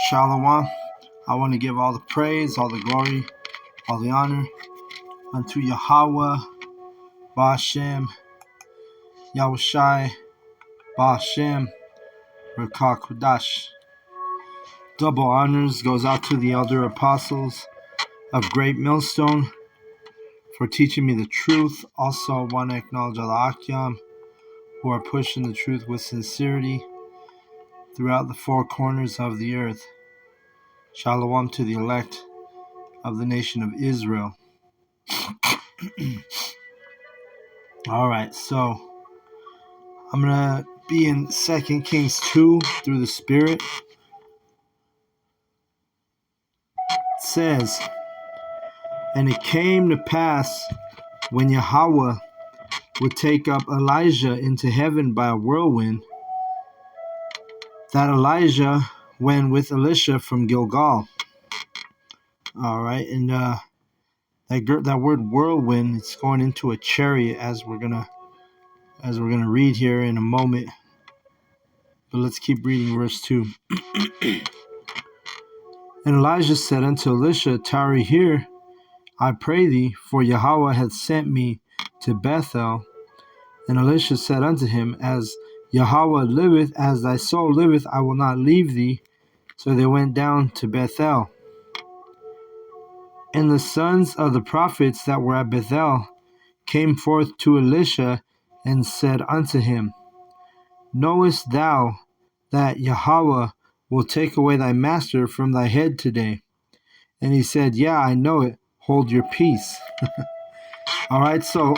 Shalom. I want to give all the praise, all the glory, all the honor unto Yahweh, Ba'ashem, Yahushai, Ba'ashem, Rekah Kudash. Double honors goes out to the elder apostles of Great Millstone for teaching me the truth. Also want to acknowledge all the Akyam who are pushing the truth with sincerity throughout the four corners of the earth. Shalom to the elect of the nation of Israel. Alright, so I'm going to be in 2 Kings 2 through the Spirit. It says, "And it came to pass when Yahweh would take up Elijah into heaven by a whirlwind, that Elijah went with Elisha from Gilgal." Alright, and that word whirlwind, it's going into a chariot as we're gonna read here in a moment. But let's keep reading verse 2. "And Elijah said unto Elisha, Tarry here, I pray thee, for Yahweh hath sent me to Bethel. And Elisha said unto him, As Yahweh liveth, as thy soul liveth, I will not leave thee. So they went down to Bethel. And the sons of the prophets that were at Bethel came forth to Elisha and said unto him, Knowest thou that Yahweh will take away thy master from thy head today? And he said, Yeah, I know it. Hold your peace." All right, so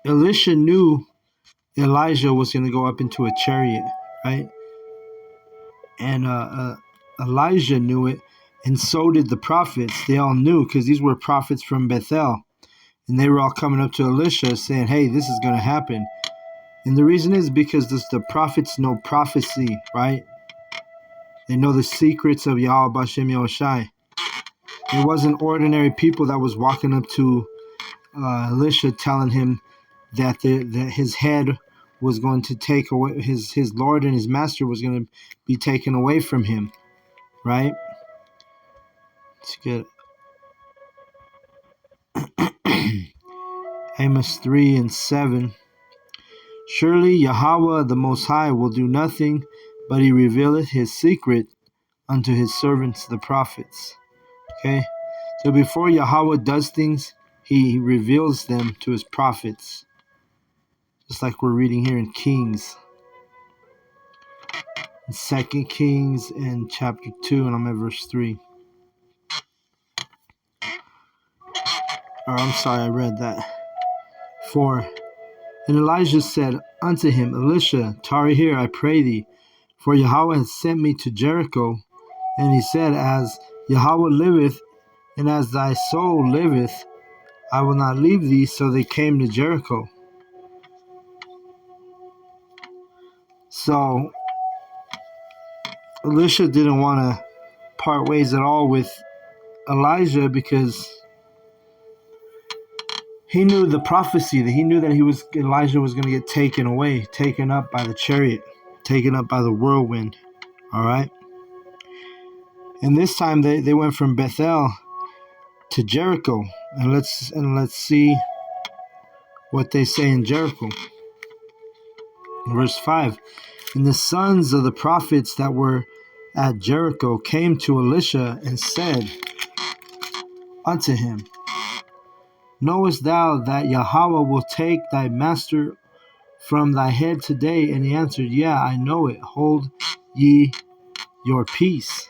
Elisha knew Elijah was going to go up into a chariot, right? And Elijah knew it, and so did the prophets. They all knew, because these were prophets from Bethel. And they were all coming up to Elisha saying, hey, this is going to happen. And the reason is because the prophets know prophecy, right? They know the secrets of Yahweh B'Shem Yahushai. It wasn't ordinary people that was walking up to Elisha telling him that his head was going to take away, his Lord and his Master was going to be taken away from him, right? Let's get Amos 3:7. "Surely Yahweh the Most High will do nothing, but he revealeth his secret unto his servants the prophets." Okay? So before Yahweh does things, he reveals them to his prophets. Just like we're reading here in Kings. In 2 Kings and chapter 2, and I'm at verse 3. Or I'm sorry, I read that. 4. "And Elijah said unto him, Elisha, tarry here, I pray thee, for Yahweh hath sent me to Jericho. And he said, As Yahweh liveth, and as thy soul liveth, I will not leave thee. So they came to Jericho." So Elisha didn't want to part ways at all with Elijah, because he knew the prophecy, that he knew that Elijah was going to get taken away, taken up by the chariot, taken up by the whirlwind. All right. And this time they went from Bethel to Jericho, and let's see what they say in Jericho. Verse 5. "And the sons of the prophets that were at Jericho came to Elisha and said unto him, Knowest thou that Yahweh will take thy master from thy head today? And he answered, Yeah, I know it. Hold ye your peace."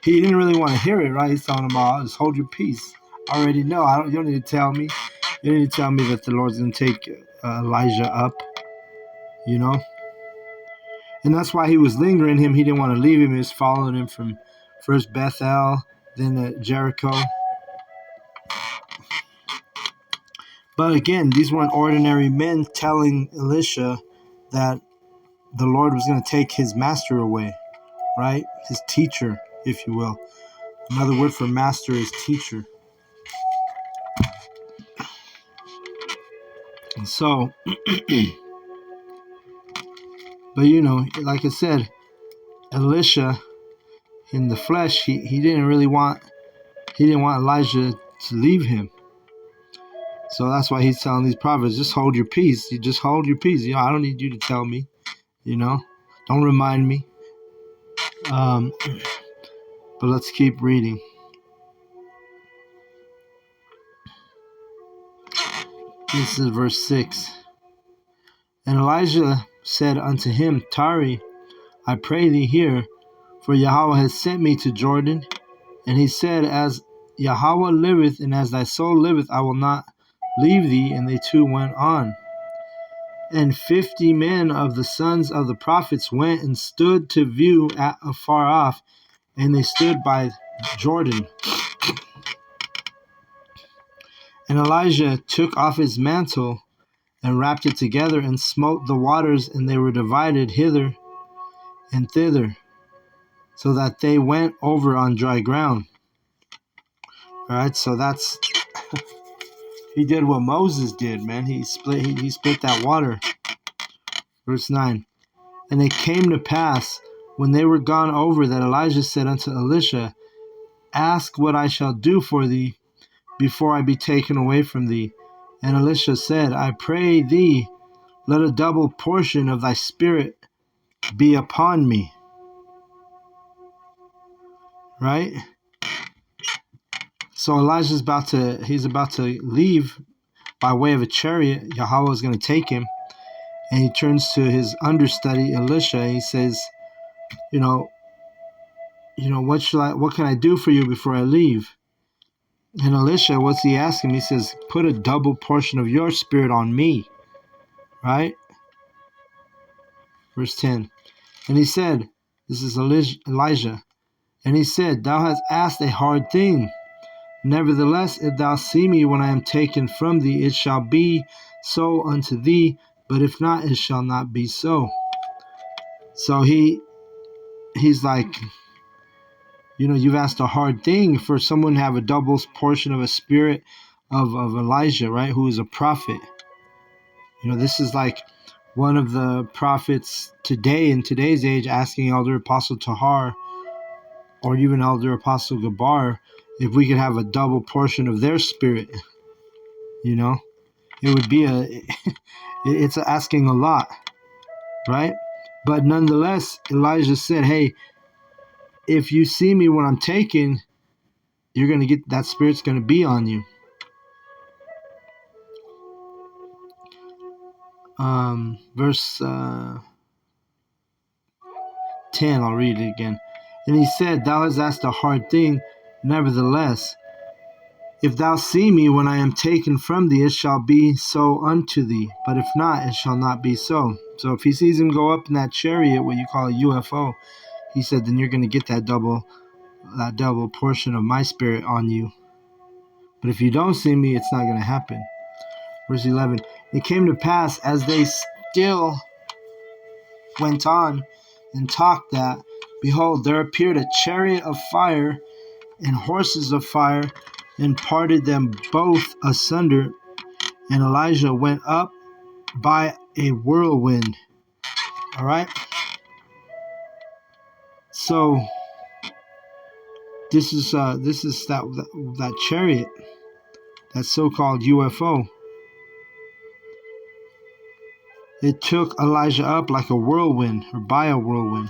He didn't really want to hear it, right? He's telling him, just hold your peace. I already know. You don't need to tell me. You don't need to tell me that the Lord's going to take Elijah up, you know? And that's why he was lingering him. He didn't want to leave him. He was following him from first Bethel, then Jericho. But again, these weren't ordinary men telling Elisha that the Lord was going to take his master away, right? His teacher, if you will. Another word for master is teacher. And so But like I said, Elisha in the flesh, he didn't want Elijah to leave him. So that's why he's telling these prophets, just hold your peace. You just hold your peace. I don't need you to tell me. Don't remind me. But let's keep reading. This is verse 6. And Elijah said unto him, Tarry, I pray thee here, for Yahweh has sent me to Jordan. And he said, As Yahweh liveth, and as thy soul liveth, I will not leave thee. And they two went on. And 50 men of the sons of the prophets went and stood to view at afar off, and they stood by Jordan. And Elijah took off his mantle and wrapped it together and smote the waters, and they were divided hither and thither, so that they went over on dry ground. All right, so that's he did what Moses did, man. He split that water. Verse 9. And it came to pass, when they were gone over, that Elijah said unto Elisha, Ask what I shall do for thee before I be taken away from thee. And Elisha said, I pray thee, let a double portion of thy spirit be upon me. Right? So Elijah's about to leave by way of a chariot. Yahweh is going to take him. And he turns to his understudy, Elisha, and he says, what can I do for you before I leave? And Elisha, what's he asking? He says, put a double portion of your spirit on me. Right? Verse 10. And he said, this is Elijah, and he said, Thou hast asked a hard thing. Nevertheless, if thou see me when I am taken from thee, it shall be so unto thee, but if not, it shall not be so. So he's like, you've asked a hard thing for someone to have a double portion of a spirit of Elijah, right, who is a prophet. This is like one of the prophets today, in today's age, asking Elder Apostle Tahar or even Elder Apostle Gabar if we could have a double portion of their spirit. It would be it's asking a lot, right? But nonetheless, Elijah said, hey, if you see me when I'm taken, you're going to get, that spirit's going to be on you. Verse 10, I'll read it again. And he said, Thou hast asked a hard thing. Nevertheless, if thou see me when I am taken from thee, it shall be so unto thee. But if not, it shall not be so. So if he sees him go up in that chariot, what you call a UFO, he said, then you're going to get that double portion of my spirit on you. But if you don't see me, it's not going to happen. Verse 11. It came to pass, as they still went on and talked, that, behold, there appeared a chariot of fire and horses of fire, and parted them both asunder. And Elijah went up by a whirlwind. All right. So this is that chariot, that so-called UFO. It took Elijah up like a whirlwind, or by a whirlwind,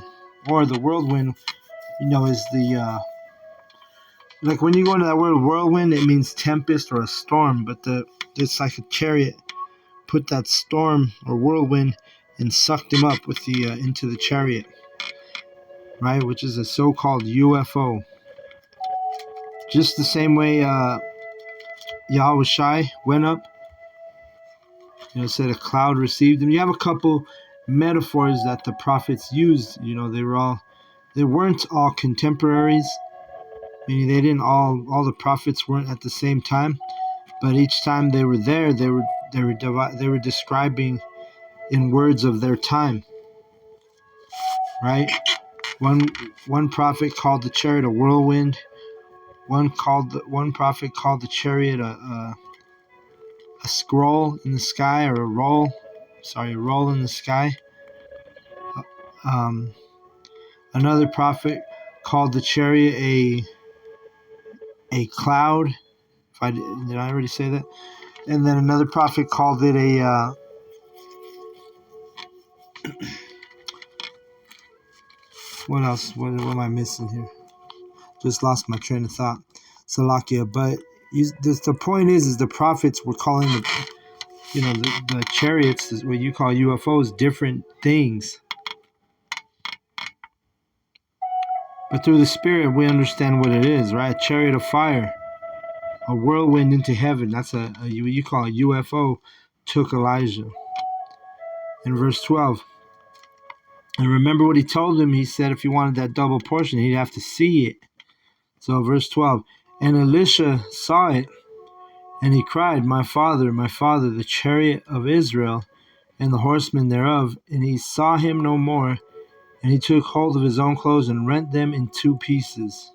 or the whirlwind. Is the like when you go into that word whirlwind, it means tempest or a storm, but it's like a chariot put that storm or whirlwind and sucked him up with the into the chariot, right? Which is a so-called UFO. Just the same way Yahweh Shai went up, said a cloud received him. You have a couple metaphors that the prophets used. They weren't all contemporaries, meaning they didn't all the prophets weren't at the same time, but each time they were there, they were describing in words of their time, right? One prophet called the chariot a whirlwind. One prophet called the chariot a scroll in the sky, or a roll in the sky. Um, Another prophet called the chariot a cloud. If I did I already say that? And then another prophet called it a what else? What am I missing here? Just lost my train of thought. Salakia. But the point is the prophets were calling the chariots, what you call UFOs, different things. But through the Spirit, we understand what it is, right? A chariot of fire, a whirlwind into heaven. That's what you call a UFO. Took Elijah. In verse 12. And remember what he told him. He said if he wanted that double portion, he'd have to see it. So verse 12. And Elisha saw it, and he cried, my father, the chariot of Israel, and the horsemen thereof. And he saw him no more. And he took hold of his own clothes and rent them in two pieces.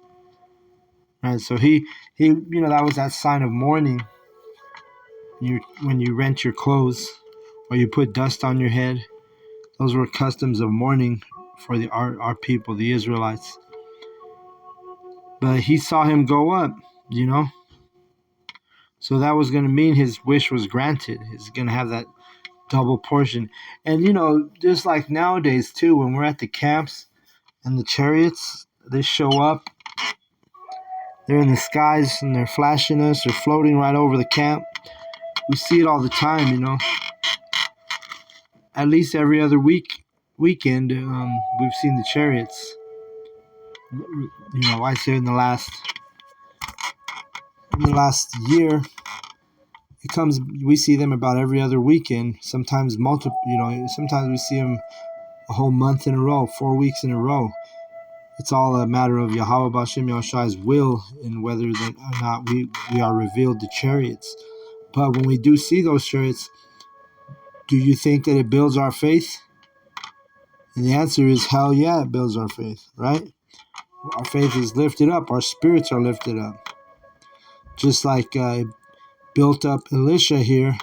Right, so he that was that sign of mourning. When you rent your clothes, or you put dust on your head, those were customs of mourning for our people, the Israelites. But he saw him go up, so that was going to mean his wish was granted. He's going to have that double portion. And just like nowadays too, when we're at the camps and the chariots, they show up. They're in the skies and they're flashing us. They're floating right over the camp. We see it all the time, At least every other weekend, we've seen the chariots. I say in the last year, it comes. We see them about every other weekend. Sometimes multiple. Sometimes we see them a whole month in a row, 4 weeks in a row. It's all a matter of Yahweh B'Shem Yahushai's will and whether or not we are revealed the chariots. But when we do see those chariots, do you think that it builds our faith? And the answer is hell yeah, it builds our faith, right? Our faith is lifted up. Our spirits are lifted up. Just like built up Elisha here,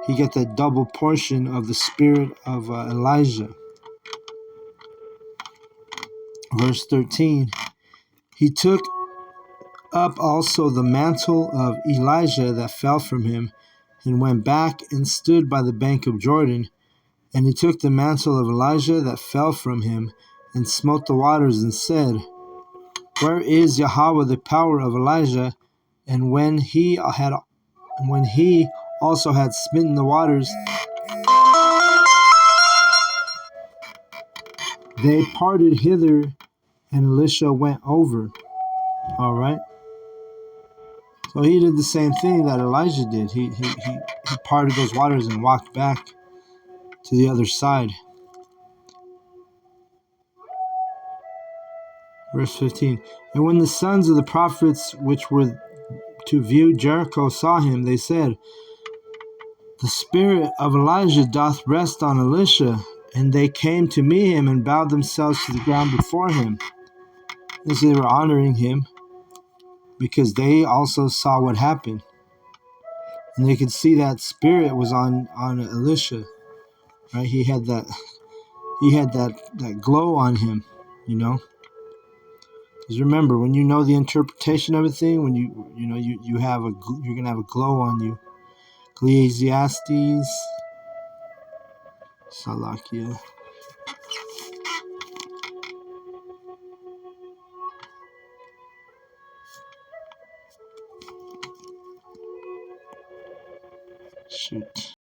he get the double portion of the spirit of Elijah. Verse 13, he took up also the mantle of Elijah that fell from him, and went back and stood by the bank of Jordan. And he took the mantle of Elijah that fell from him, and smote the waters, and said, where is Yahweh the power of Elijah? And when he also had smitten the waters, they parted hither, and Elisha went over. All right. So he did the same thing that Elijah did. He parted those waters and walked back to the other side. Verse 15. And when the sons of the prophets which were to view Jericho saw him, they said, the spirit of Elijah doth rest on Elisha. And they came to meet him and bowed themselves to the ground before him. And so they were honoring him because they also saw what happened. And they could see that spirit was on Elisha. Right? He had that glow on him, Because remember, when you know the interpretation of a thing, when you're gonna have a glow on you. Ecclesiastes, Salakia. Shoot.